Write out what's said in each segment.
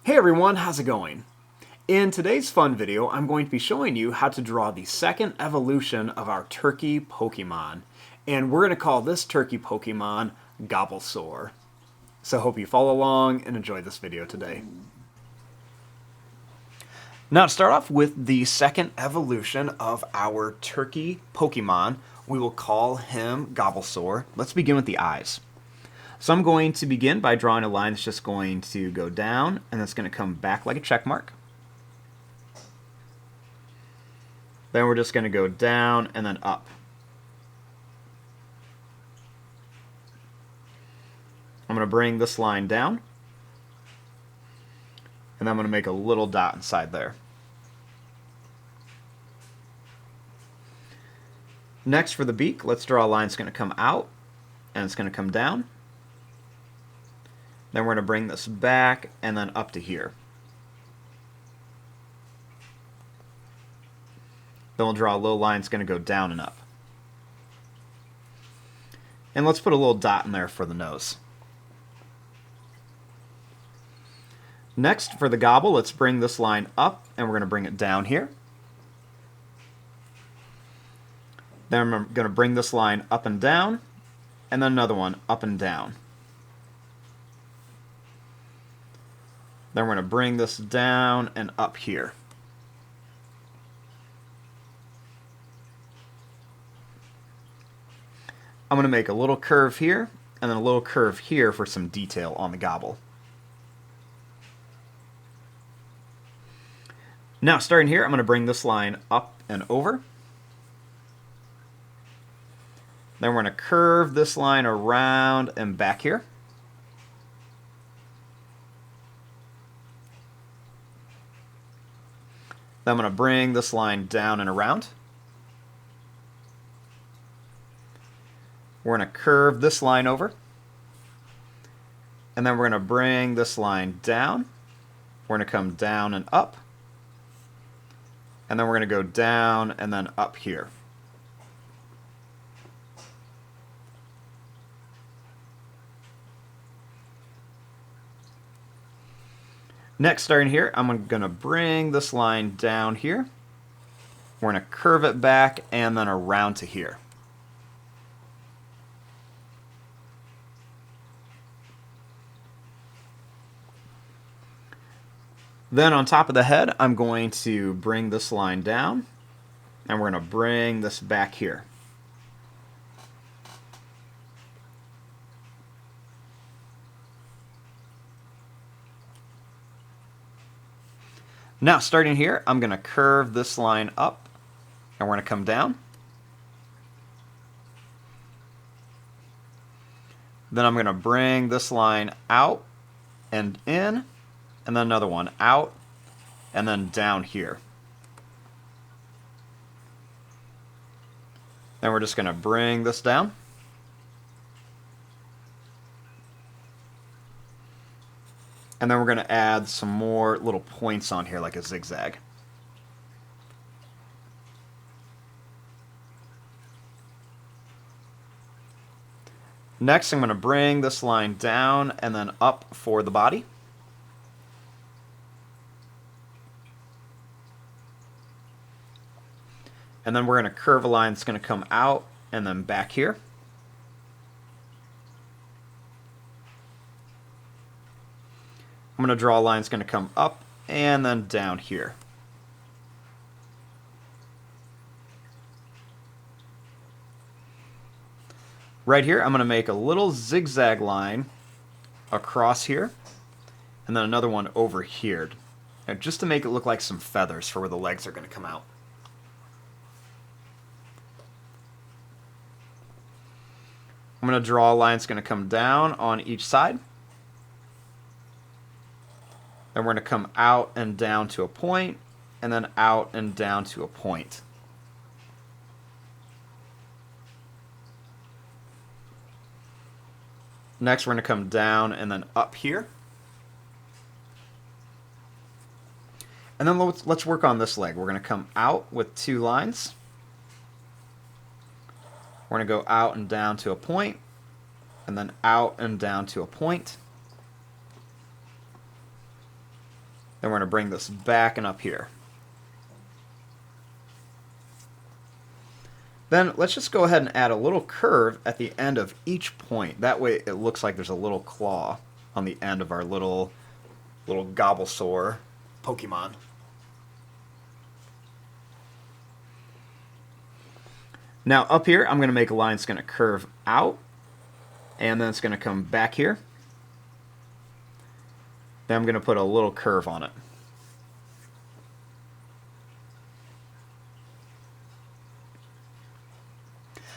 Hey everyone, how's it going? In today's fun video, I'm going to be showing you how to draw the second evolution of our turkey Pokemon. And we're going to call this turkey Pokemon Gobblesaur. So hope you follow along and enjoy this video today. Now to start off with the second evolution of our turkey Pokemon, we will call him Gobblesaur. Let's begin with the eyes. So I'm going to begin by drawing a line that's just going to go down, and that's going to come back like a check mark. Then we're just going to go down and then up. I'm going to bring this line down, and then I'm going to make a little dot inside there. Next, for the beak, let's draw a line that's going to come out, and it's going to come down. Then we're going to bring this back and then up to here. Then we'll draw a little line that's going to go down and up. And let's put a little dot in there for the nose. Next, for the gobble, let's bring this line up and we're going to bring it down here. Then I'm going to bring this line up and down, and then another one up and down. Then we're going to bring this down and up here. I'm going to make a little curve here, and then a little curve here for some detail on the gobble. Now, starting here, I'm going to bring this line up and over. Then we're going to curve this line around and back here. Then I'm going to bring this line down and around. We're going to curve this line over. And then we're going to bring this line down. We're going to come down and up. And then we're going to go down and then up here. Next, starting here, I'm going to bring this line down here. We're going to curve it back and then around to here. Then on top of the head, I'm going to bring this line down, and we're going to bring this back here. Now, starting here, I'm going to curve this line up, and we're going to come down. Then I'm going to bring this line out and in, and then another one out, and then down here. Then we're just going to bring this down. And then we're going to add some more little points on here, like a zigzag. Next, I'm going to bring this line down and then up for the body. And then we're going to curve a line that's going to come out and then back here. I'm going to draw a line that's going to come up and then down here. Right here, I'm going to make a little zigzag line across here, and then another one over here, just to make it look like some feathers for where the legs are going to come out. I'm going to draw a line that's going to come down on each side. Then we're going to come out and down to a point, and then out and down to a point. Next, we're going to come down and then up here. And then let's work on this leg. We're going to come out with two lines. We're going to go out and down to a point, and then out and down to a point. Then we're going to bring this back and up here. Then let's just go ahead and add a little curve at the end of each point. That way it looks like there's a little claw on the end of our little Gobblesaur Pokemon. Now up here, I'm going to make a line that's going to curve out, and then it's going to come back here. Then I'm going to put a little curve on it.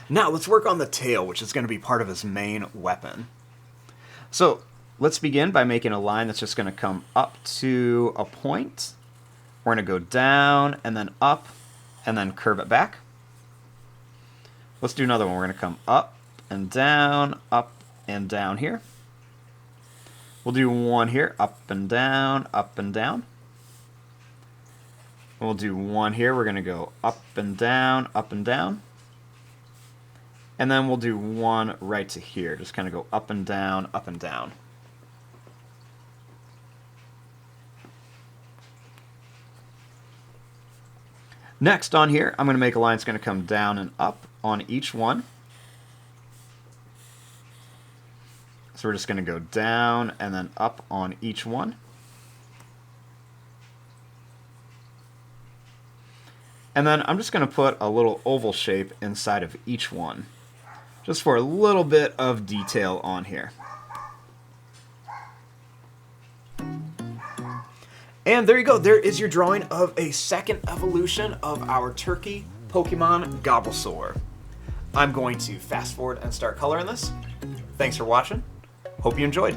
Now let's work on the tail, which is going to be part of his main weapon. So let's begin by making a line that's just going to come up to a point. We're going to go down and then up and then curve it back. Let's do another one. We're going to come up and down here. We'll do one here, up and down, up and down. We'll do one here. We're going to go up and down, up and down. And then we'll do one right to here. Just kind of go up and down, up and down. Next on here, I'm going to make a line that's going to come down and up on each one. So we're just going to go down and then up on each one. And then I'm just going to put a little oval shape inside of each one, just for a little bit of detail on here. And there you go. There is your drawing of a second evolution of our turkey Pokemon Gobblesaur. I'm going to fast forward and start coloring this. Thanks for watching. Hope you enjoyed.